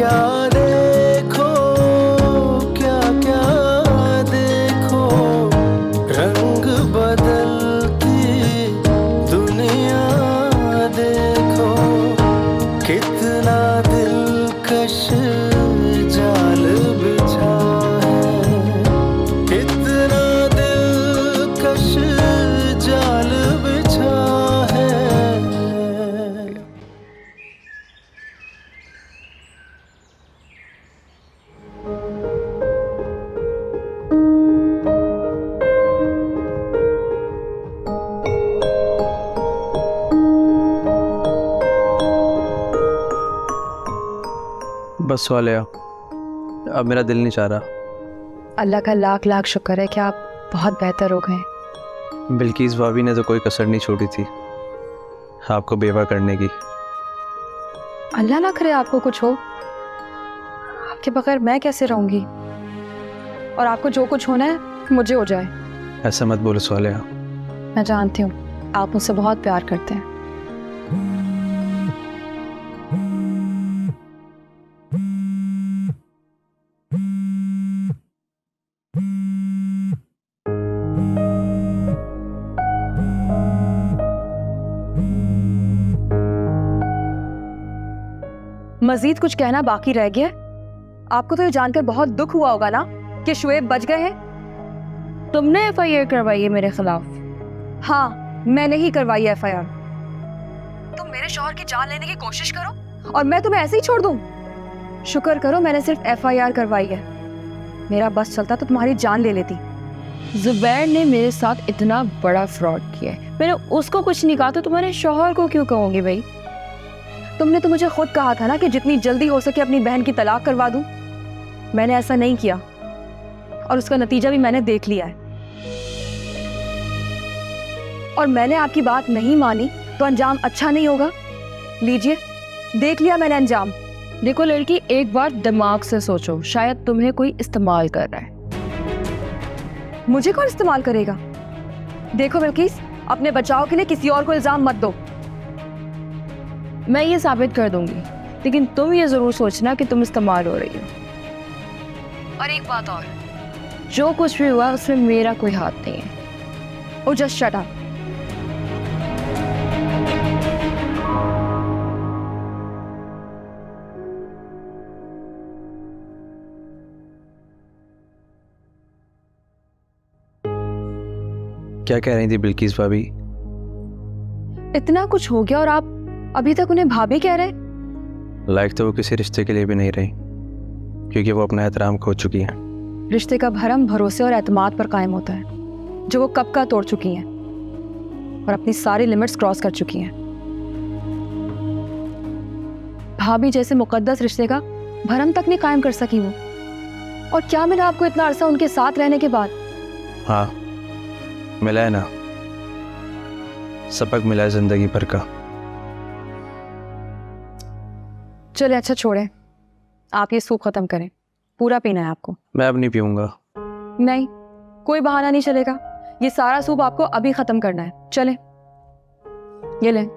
क्या देखो, क्या क्या देखो, रंग बदलती दुनिया देखो, कितना दिलकश जाल बिछा है, कितना दिलकश जाल बिछा है। बस वाले अब मेरा दिल नहीं चाह रहा। अल्लाह का लाख लाख शुक्र है कि आप बहुत बेहतर हो गए। बिल्किस भाभी ने तो कोई कसर नहीं छोड़ी थी आपको बेवा करने की। अल्लाह ना करे आपको कुछ हो, आपके बगैर मैं कैसे रहूंगी, और आपको जो कुछ होना है मुझे हो जाए। ऐसा मत बोलो सोलिया। मैं जानती हूँ आप मुझसे बहुत प्यार करते हैं। मजीद कुछ कहना बाकी रह गया? आपको तो ये जानकर बहुत दुख हुआ होगा ना कि शुएब बच गए हैं। तुमने एफआईआर करवाई है मेरे खिलाफ? हाँ, मैंने ही करवाई है एफआईआर। तुम मेरे शौहर की जान लेने की कोशिश करो और मैं तुम्हें ऐसे ही छोड़ दूं? शुक्र करो मैंने सिर्फ एफआईआर करवाई है, मेरा बस चलता तो तुम्हारी जान ले लेती। जुबैर ने मेरे साथ इतना बड़ा फ्रॉड किया है, मैंने उसको कुछ नहीं कहा तो तुम्हारे शौहर को क्यों कहूंगी भाई? तुमने तो मुझे खुद कहा था ना कि जितनी जल्दी हो सके अपनी बहन की तलाक करवा दूं। मैंने ऐसा नहीं किया और उसका नतीजा भी मैंने देख लिया है। और मैंने आपकी बात नहीं मानी तो अंजाम अच्छा नहीं होगा। लीजिए, देख लिया मैंने अंजाम। देखो लड़की, एक बार दिमाग से सोचो, शायद तुम्हें कोई इस्तेमाल कर रहा है। मुझे कौन इस्तेमाल करेगा? देखो बिल्किस, अपने बचाव के लिए किसी और को इल्जाम मत दो। मैं ये साबित कर दूंगी, लेकिन तुम ये जरूर सोचना कि तुम इस्तेमाल हो रही हो। और एक बात और, जो कुछ भी हुआ उसमें मेरा कोई हाथ नहीं है। ओ जस्ट शट अप। क्या कह रही थी बिल्किस भाभी? इतना कुछ हो गया और आप अभी तक उन्हें भाभी कह रहे? लायक तो वो किसी रिश्ते के लिए भी नहीं रही, क्योंकि वो अपना एहतराम खो चुकी हैं। रिश्ते का भरम भरोसे और एतमाद पर कायम होता है, जो वो कब का तोड़ चुकी हैं और अपनी सारी लिमिट्स क्रॉस कर चुकी हैं। भाभी जैसे मुकद्दस रिश्ते का भरम तक नहीं कायम कर सकी वो। और क्या मिला आपको इतना अरसा उनके साथ रहने के बाद? हाँ मिला है ना, सबक मिला है जिंदगी भर का। चले अच्छा छोड़ें, आप ये सूप खत्म करें, पूरा पीना है आपको। मैं अब नहीं पीऊंगा। नहीं, कोई बहाना नहीं चलेगा, ये सारा सूप आपको अभी खत्म करना है। चलें, ये लें।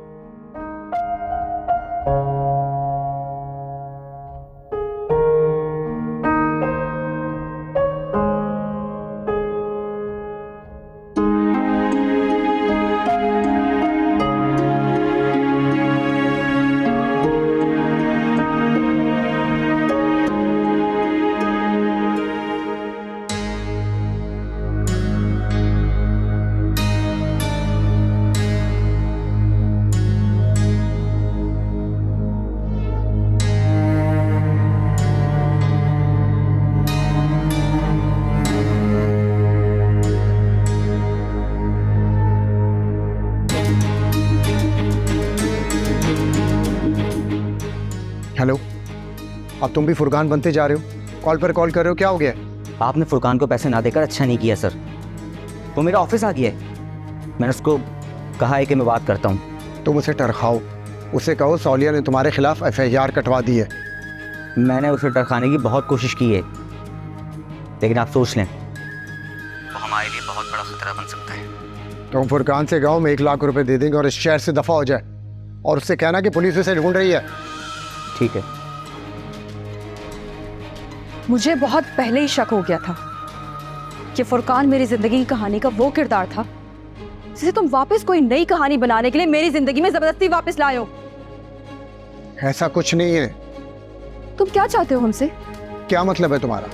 हेलो, अब तुम भी फुरकान बनते जा रहे हो, कॉल पर कॉल कर रहे हो, क्या हो गया? आपने फुरकान को पैसे ना देकर अच्छा नहीं किया सर। वो मेरा ऑफिस आ गया है, मैंने उसको कहा है कि मैं बात करता हूँ। तुम उसे टरखाओ, उसे कहो सौलिया ने तुम्हारे खिलाफ एफआईआर कटवा दी है। मैंने उसे टरखाने की बहुत कोशिश की है, लेकिन आप सोच लें, वो हमारे लिए बहुत बड़ा खतरा बन सकता है। तुम फुरकान से कहो मैं 1 लाख रुपए दे देंगे और इस शहर से दफा हो जाए, और उससे कहना कि पुलिस उसे ढूंढ रही है। ठीक है। मुझे बहुत पहले ही शक हो गया था कि फुरकान मेरी जिंदगी की कहानी का वो किरदार था जिसे तुम वापस कोई नई कहानी बनाने के लिए मेरी जिंदगी में जबरदस्ती वापस लाए हो। ऐसा कुछ नहीं है। तुम क्या चाहते हो हमसे? क्या मतलब है तुम्हारा?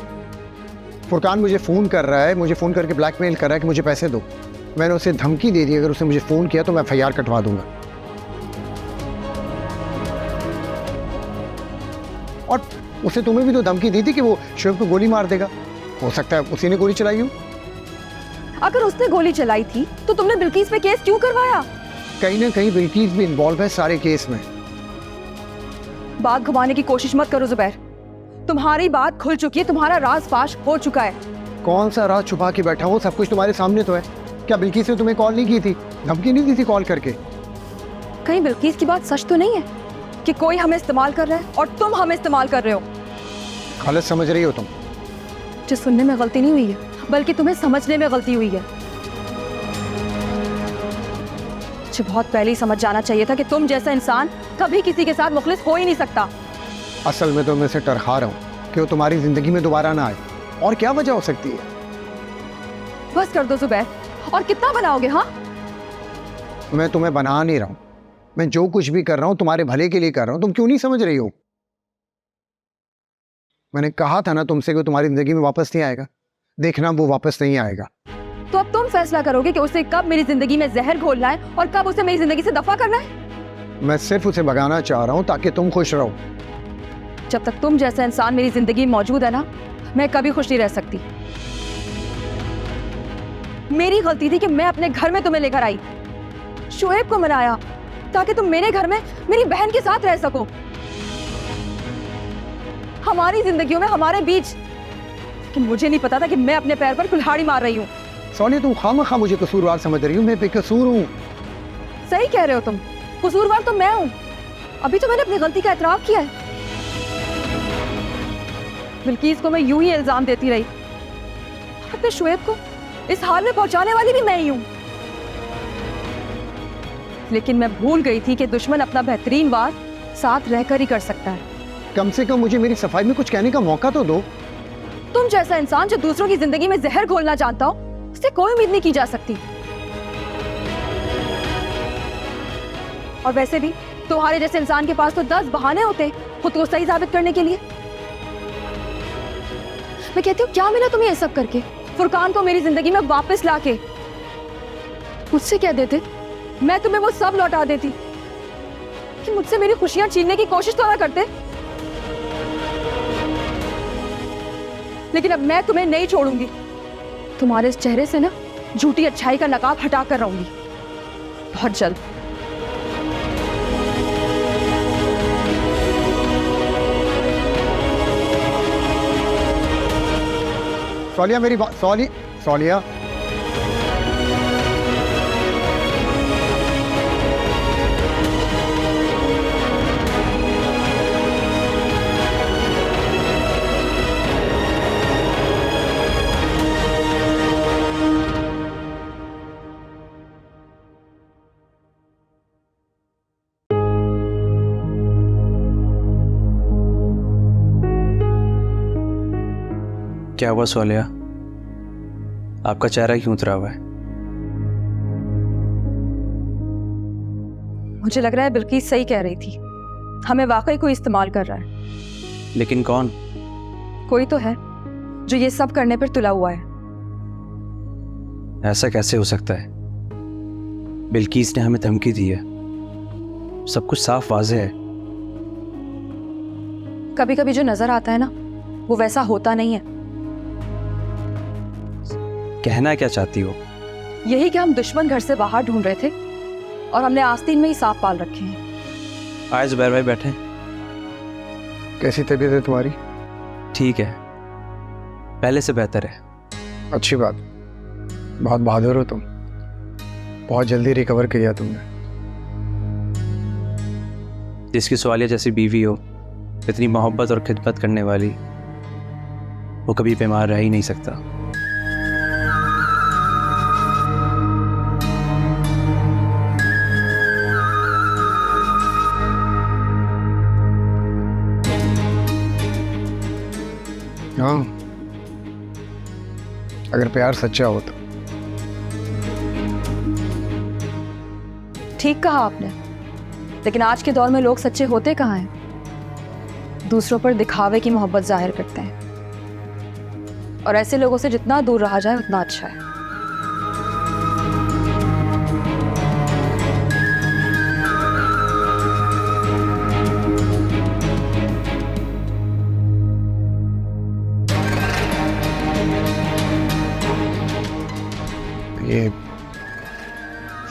फुरकान मुझे फ़ोन कर रहा है, मुझे फ़ोन करके ब्लैकमेल कर रहा है कि मुझे पैसे दो। मैंने उसे धमकी दे दी, अगर उसने मुझे फ़ोन किया तो मैं FIR कटवा दूंगा। और उसे तुम्हें भी तो धमकी दी थी कि वो शोएब को गोली मार देगा। हो सकता है उसी ने गोली चलाई हो। अगर उसने गोली चलाई थी तो तुमने बिल्किस पे केस क्यों करवाया? कहीं ना कहीं बिल्किस भी इन्वॉल्व है सारे केस में। बात घुमाने की कोशिश मत करो जुबैर, तुम्हारी बात खुल चुकी है, तुम्हारा राज फाश हो चुका है। कौन सा राज छुपा के बैठा हूँ? सब कुछ तुम्हारे सामने तो है। क्या बिल्किस ने तुम्हें कॉल नहीं की थी, धमकी नहीं दी थी कॉल करके? कहीं बिल्किस की बात सच तो नहीं है कि कोई हमें इस्तेमाल कर रहा है और तुम हमें इस्तेमाल कर रहे हो? गलत समझ रही हो तुम। जो सुनने में गलती नहीं हुई है बल्कि तुम्हें समझने में गलती हुई है। मुझे बहुत पहले ही समझ जाना चाहिए था कि तुम जैसा इंसान कभी किसी के साथ मुखलिस हो ही नहीं सकता। असल में तो मैं इसे टरखा रहा हूँ कि वो तुम्हारी जिंदगी में दोबारा ना आए। और क्या वजह हो सकती है? बस कर दो जुबैर, और कितना बनाओगे? हाँ, मैं तुम्हें बना नहीं रहा हूँ। मैं जो कुछ भी कर रहा हूँ तुम्हारे भले के लिए कर रहा हूँ। तुम क्यों नहीं समझ रही हो? मैंने कहा था ना तुमसे कि तुम्हारी जिंदगी में वापस नहीं आएगा। देखना वो वापस नहीं आएगा। तो अब तुम फैसला करोगे कि उसे कब मेरी जिंदगी में जहर घोलना है और कब उसे मेरी जिंदगी से दफा करना है। मैं सिर्फ उसे भगाना चाह रहा हूँ ताकि तुम खुश रहो। जब तक तुम जैसा इंसान मेरी जिंदगी में मौजूद है ना, मैं कभी खुश नहीं रह सकती। मेरी गलती थी कि मैं अपने घर में तुम्हें लेकर आई, शोएब को मनाया ताकि तुम मेरे घर में मेरी बहन के साथ रह सको, हमारी जिंदगियों में हमारे बीच। लेकिन मुझे नहीं पता था कि मैं अपने पैर पर कुल्हाड़ी मार रही हूँ। सोनिया, तुम खामखा मुझे कसूरवार समझ रही हो। मैं बेकसूर हूँ। सही कह रहे हो तुम, कसूरवार तो मैं हूँ। अभी तो मैंने अपनी गलती का एतराफ किया है। बिल्किस को मैं यूं ही इल्जाम देती रही, अपने शोएब को इस हाल में पहुंचाने वाली भी मैं ही हूं। लेकिन मैं भूल गई थी कि दुश्मन अपना बेहतरीन वार साथ रहकर ही कर सकता है। कम से कम मुझे मेरी सफाई में कुछ कहने का मौका तो दो। तुम जैसा इंसान जो दूसरों की जिंदगी में जहर घोलना चाहता हो, उससे कोई उम्मीद नहीं की जा सकती। और वैसे भी तुम्हारे जैसे इंसान के पास तो 10 बहाने होते हैं खुद को सही साबित करने के लिए। मैं कहती हूँ क्या मिला तुम्हें ये सब करके? फुरकान को मेरी जिंदगी में वापस लाके मुझसे क्या देते? मैं तुम्हें वो सब लौटा देती कि मुझसे मेरी खुशियां छीनने की कोशिश तो ना करते। लेकिन अब मैं तुम्हें नहीं छोड़ूंगी। तुम्हारे इस चेहरे से ना झूठी अच्छाई का नकाब हटा कर रहूंगी बहुत जल्द। सोनिया, मेरी बात। सोनिया, क्या हुआ सोलिया? आपका चेहरा क्यों उतरा हुआ है? मुझे लग रहा है बिल्किस सही कह रही थी, हमें वाकई कोई इस्तेमाल कर रहा है। लेकिन कौन? कोई तो है जो ये सब करने पर तुला हुआ है। ऐसा कैसे हो सकता है? बिल्किस ने हमें धमकी दी है, सब कुछ साफ वाज़ेह है। कभी कभी जो नजर आता है ना, वो वैसा होता नहीं है। कहना क्या चाहती हो? यही कि हम दुश्मन घर से बाहर ढूंढ रहे थे और हमने आस्तीन में ही सांप पाल रखे हैं। आए जुबैर भाई, बैठे। कैसी तबीयत है तुम्हारी? ठीक है, पहले से बेहतर है। अच्छी बात। बहुत बहादुर हो तुम। बहुत जल्दी रिकवर किया तुमने। जिसकी सोलिया जैसी बीवी हो, इतनी मोहब्बत और खिदमत करने वाली, वो कभी बीमार रह ही नहीं सकता। हाँ, अगर प्यार सच्चा हो तो। ठीक कहा आपने, लेकिन आज के दौर में लोग सच्चे होते कहाँ हैं? दूसरों पर दिखावे की मोहब्बत जाहिर करते हैं, और ऐसे लोगों से जितना दूर रहा जाए उतना अच्छा है। ये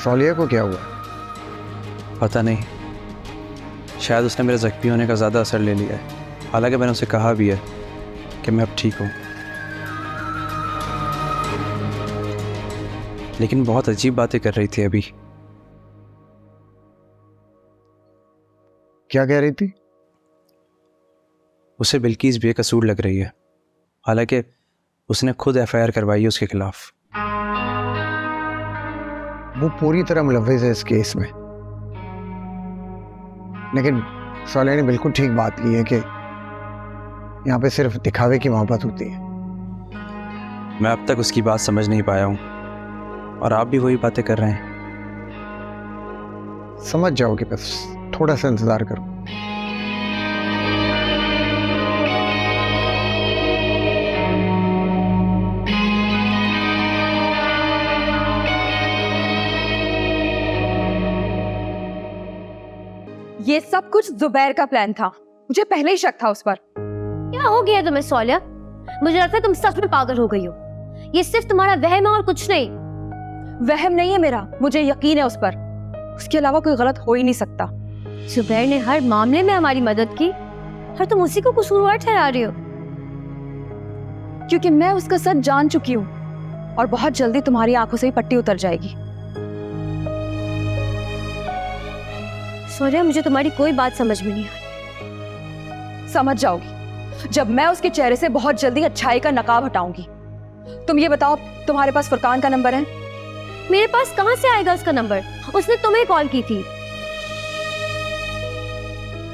सौलिया को क्या हुआ? पता नहीं, शायद उसने मेरे जख्मी होने का ज़्यादा असर ले लिया है। हालांकि मैंने उसे कहा भी है कि मैं अब ठीक हूँ, लेकिन बहुत अजीब बातें कर रही थी अभी। क्या कह रही थी? उसे बिल्किस बेकसूर लग रही है, हालांकि उसने खुद एफआईआर करवाई है उसके खिलाफ। वो पूरी तरह मुलव्विस है इस केस में, लेकिन सौलिया ने बिल्कुल ठीक बात की है कि यहाँ पे सिर्फ दिखावे की मोहब्बत होती है। मैं अब तक उसकी बात समझ नहीं पाया हूँ, और आप भी वही बातें कर रहे हैं। समझ जाओगे, बस थोड़ा सा इंतजार करो। ये सब कुछ जुबैर का प्लान था, मुझे पहले ही शक था उस पर। क्या हो गया तुम्हें सौलिया? मुझे लगता है तुम सच में पागल हो गई हो। ये सिर्फ तुम्हारा वहम है और कुछ नहीं। वहम नहीं है मेरा, मुझे यकीन है उस पर। उसके अलावा कोई गलत हो ही नहीं सकता। जुबैर ने हर मामले में हमारी मदद की और तुम उसी को कसूरवार ठहरा रही हो। क्योंकि मैं उसका सच जान चुकी हूँ, और बहुत जल्दी तुम्हारी आंखों से ही पट्टी उतर जाएगी। सौलिया, मुझे तुम्हारी कोई बात समझ में नहीं आ रही। समझ जाओगी जब मैं उसके चेहरे से बहुत जल्दी अच्छाई का नकाब हटाऊंगी। तुम ये बताओ, तुम्हारे पास फुरकान का नंबर है? मेरे पास कहां से आएगा उसका नंबर? उसने तुम्हें कॉल की थी।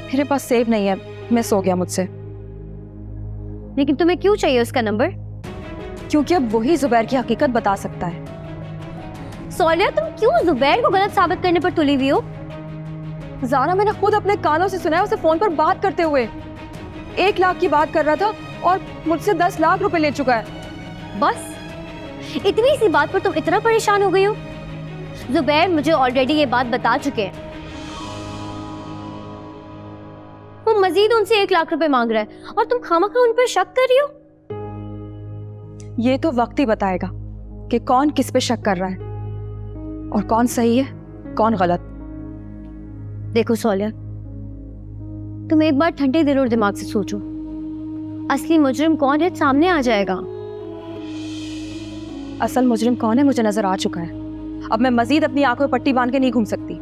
मेरे पास सेव नहीं है, मैं सो गया मुझसे। लेकिन तुम्हें क्यों चाहिए उसका नंबर? क्योंकि अब वही जुबैर की हकीकत बता सकता है। सौलिया, तुम क्यों जुबैर को गलत साबित करने पर तुली हुई हो? ज़ारा, मैंने खुद अपने कानों से सुना है उसे फोन पर बात करते हुए। 1 लाख की बात कर रहा था और मुझसे 10 लाख रुपए ले चुका है। बस इतनी सी बात पर तुम इतना परेशान हो गई हो? जुबैर मुझे ऑलरेडी ये बात बता चुके हैं। वो मजीद उनसे 1 लाख रुपए मांग रहा है और तुम खामखा उन पर शक कर रही हो। ये तो वक्त ही बताएगा कि कौन किस पे शक कर रहा है और कौन सही है कौन गलत। देखो सौलिया, तुम एक बार ठंडे दिल और दिमाग से सोचो। असली मुजरिम कौन है सामने आ जाएगा। असल मुजरिम कौन है मुझे नजर आ चुका है। अब मैं मजीद अपनी आंखों में पट्टी बांध के नहीं घूम सकती।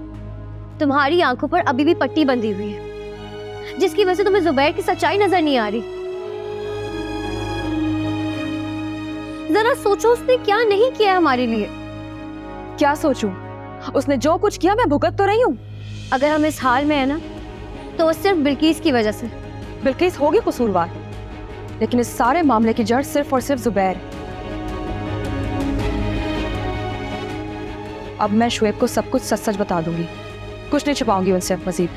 तुम्हारी आंखों पर अभी भी पट्टी बंधी हुई है, जिसकी वजह से तुम्हें जुबैर की सच्चाई नजर नहीं आ रही। जरा सोचो, उसने क्या नहीं किया हमारे लिए। क्या सोचूं? उसने जो कुछ किया मैं भुगत तो रही हूँ। अगर हम इस हाल में है ना, तो वो सिर्फ बिल्किस की वजह से। बिल्किस होगी कसूरवार, लेकिन इस सारे मामले की जड़ सिर्फ और सिर्फ जुबैर। अब मैं शुएब को सब कुछ सच सच बता दूंगी, कुछ नहीं छुपाऊंगी उनसे अब मजीद।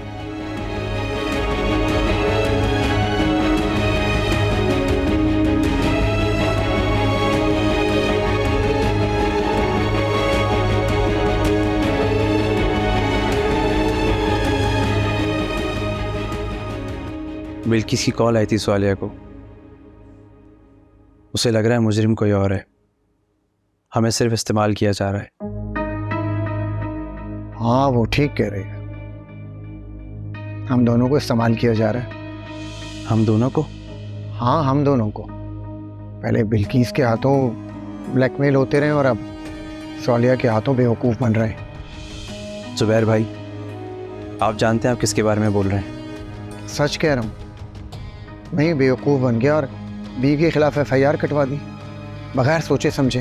बिल्किस की कॉल आई थी सौलिया को। उसे लग रहा है मुजरिम कोई और है, हमें सिर्फ इस्तेमाल किया जा रहा है। हाँ, वो ठीक कह रही है। हम दोनों को इस्तेमाल किया जा रहा है। हम दोनों को? हाँ, हम दोनों को। पहले बिल्किस के हाथों ब्लैकमेल होते रहे और अब सौलिया के हाथों बेवकूफ़ बन रहे हैं। जुबैर भाई, आप जानते हैं आप किसके बारे में बोल रहे हैं? सच कह रहा हूँ, मैं ही बेवकूफ़ बन गया और बी के खिलाफ एफआईआर कटवा दी बगैर सोचे समझे।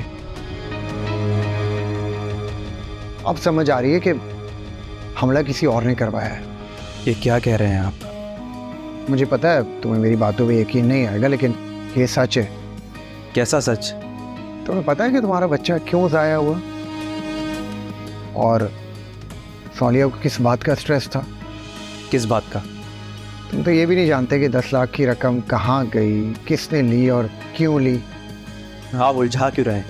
अब समझ आ रही है कि हमला किसी और ने करवाया है। ये क्या कह रहे हैं आप? मुझे पता है तुम्हें मेरी बातों पे यकीन नहीं आएगा, लेकिन ये सच है। कैसा सच? तुम्हें पता है कि तुम्हारा बच्चा क्यों ज़ाया हुआ? और सोनिया को किस बात का स्ट्रेस था? किस बात का? तुम तो ये भी नहीं जानते कि 10 लाख की रकम कहाँ गई, किसने ली और क्यों ली। आप उलझा क्यों रहे?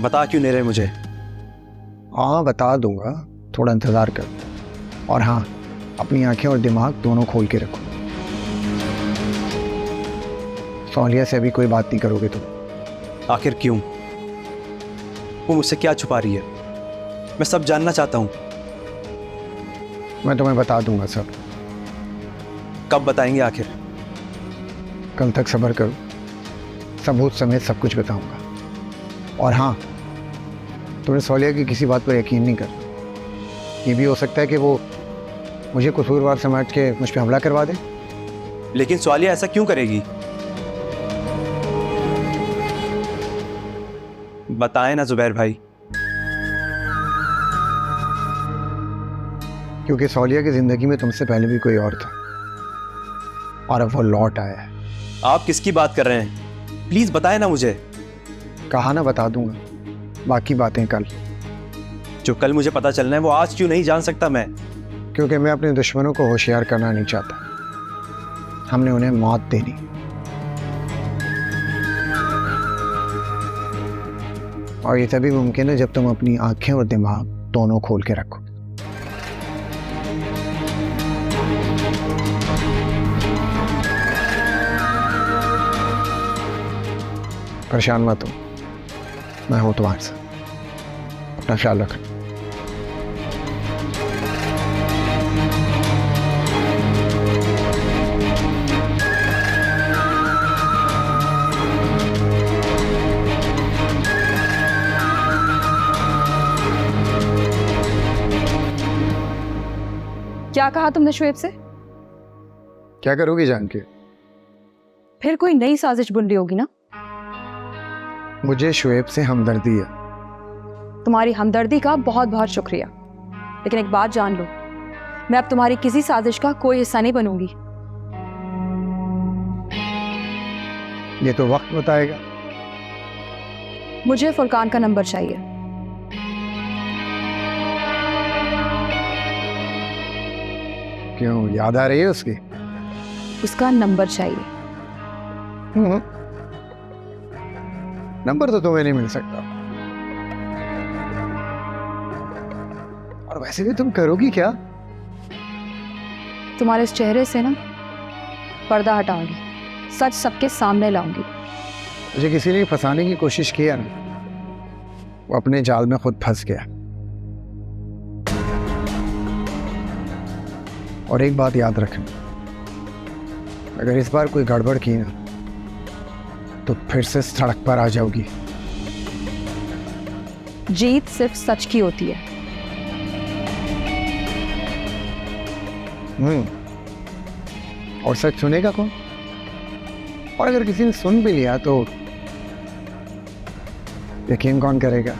बता क्यों नहीं रहे मुझे? हाँ बता दूंगा, थोड़ा इंतज़ार कर। और हाँ, अपनी आंखें और दिमाग दोनों खोल के रखो। सोनिया से अभी कोई बात नहीं करोगे तुम। आखिर क्यों? वो मुझसे क्या छुपा रही है? मैं सब जानना चाहता हूँ। मैं तुम्हें बता दूंगा सब। कब बताएंगे आखिर? कल तक सब्र करो, सबूत समेत सब कुछ बताऊंगा। और हाँ, तुम्हें सोनिया की किसी बात पर यकीन नहीं करना। ये भी हो सकता है कि वो मुझे कसूरवार समझ के मुझ पर हमला करवा दे। लेकिन स्वालिया ऐसा क्यों करेगी? बताएं ना जुबैर भाई। क्योंकि सोनिया की जिंदगी में तुमसे पहले भी कोई और था और अब वो लौट आया है। आप किसकी बात कर रहे हैं? प्लीज बताएं ना मुझे। कहा ना बता दूंगा, बाकी बातें कल। जो कल मुझे पता चलना है वो आज क्यों नहीं जान सकता मैं? क्योंकि मैं अपने दुश्मनों को होशियार करना नहीं चाहता। हमने उन्हें मौत देनी। और ये तभी मुमकिन है जब तुम अपनी आंखें और दिमाग दोनों खोल के रखो। परेशान मत हो, मैं हूं तुम्हारे साथ। अपना ख्याल रखना। क्या कहा तुमने शुएब से? क्या करोगी जान के? फिर कोई नई साजिश बुन रही होगी ना? मुझे शुएब से हमदर्दी है। तुम्हारी हमदर्दी का बहुत बहुत शुक्रिया, लेकिन एक बात जान लो, मैं अब तुम्हारी किसी साजिश का कोई हिस्सा नहीं बनूंगी। ये तो वक्त बताएगा। मुझे फुरकान का नंबर चाहिए। क्यों, याद आ रही है उसकी? उसका नंबर चाहिए। नंबर तो तुम्हें नहीं मिल सकता। और वैसे भी तुम करोगी क्या? तुम्हारे इस चेहरे से ना पर्दा हटाऊंगी, सच सबके सामने लाऊंगी। मुझे किसी ने फंसाने की कोशिश किया ना, वो अपने जाल में खुद फंस गया। और एक बात याद रखना, अगर इस बार कोई गड़बड़ की ना तो फिर से सड़क पर आ जाओगी। जीत सिर्फ सच की होती है। और सच सुनेगा कौन? और अगर किसी ने सुन भी लिया तो यकीन कौन करेगा?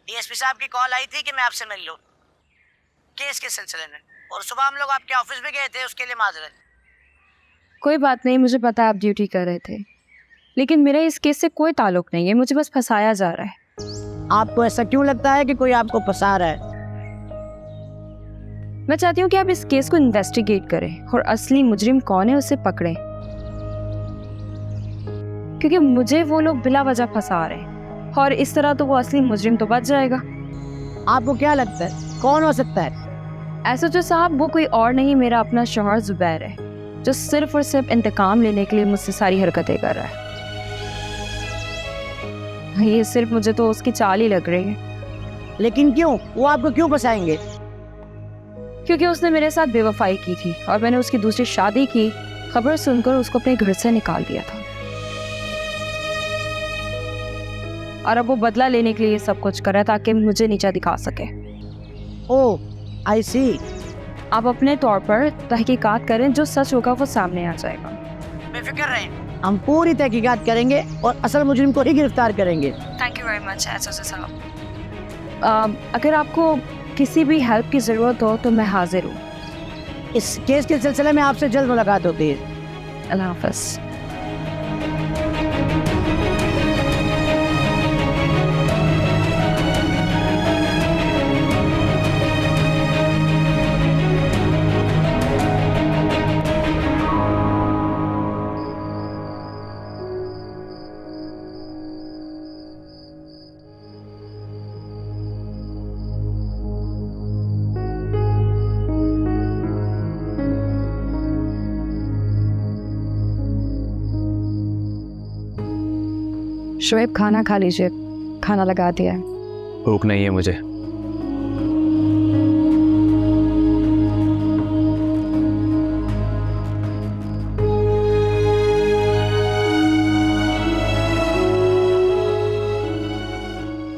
डीएसपी साहब की कॉल आई थी कि मैं आपसे मिल लूं केस के सिलसिले में, और सुबह हम लोग आपके ऑफिस में गए थे, उसके लिए माजरत। कोई बात नहीं, मुझे पता है आप ड्यूटी कर रहे थे, लेकिन मेरा इस केस से कोई ताल्लुक नहीं है। मुझे बस फंसाया जा रहा है। आपको ऐसा क्यों लगता है कि कोई आपको फंसा रहा है? मैं चाहती हूँ कि आप इस केस को इन्वेस्टिगेट करें और असली मुजरिम कौन है उसे पकड़ें, क्योंकि मुझे वो लोग बिला वजह फंसा रहे हैं और इस तरह तो वो असली मुजरिम तो बच जाएगा। आपको क्या लगता है कौन हो सकता है? एसएचओ साहब, वो कोई और नहीं, मेरा अपना शौहर जुबैर है, जो सिर्फ और सिर्फ इंतकाम लेने के लिए मुझसे सारी हरकतें कर रहा है। ये सिर्फ मुझे तो उसकी चाल ही लग रही है। लेकिन क्यों? वो आपको क्यों फंसाएंगे? क्योंकि उसने मेरे साथ बेवफाई की थी और मैंने उसकी दूसरी शादी की खबर सुनकर उसको अपने घर से निकाल दिया था। और अब वो बदला लेने के लिए सब कुछ कर रहा है ताकि मुझे नीचा दिखा सके। ओह, आई सी। आप अपने तौर पर तहकीकात करें, जो सच होगा वो सामने आ जाएगा। बेफिक्र रहें, हम पूरी तहकीकात करेंगे और असल मुजरिम को ही गिरफ्तार करेंगे। Thank you very much SOC साहब। अगर आपको किसी भी हेल्प की ज़रूरत हो तो मैं हाजिर हूँ। इस केस के सिलसिले में आपसे जल्द मुलाकात होती है। अल्लाह हाफ़िज़। शुएब, खाना खा लीजिए, खाना लगा दिया है। भूख नहीं है मुझे।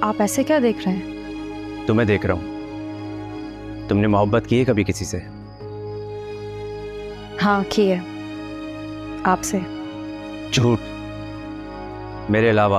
आप ऐसे क्या देख रहे हैं? तुम्हें देख रहा हूँ। तुमने मोहब्बत की है कभी किसी से? हाँ, की है, आपसे। झूठ। मेरे अलावा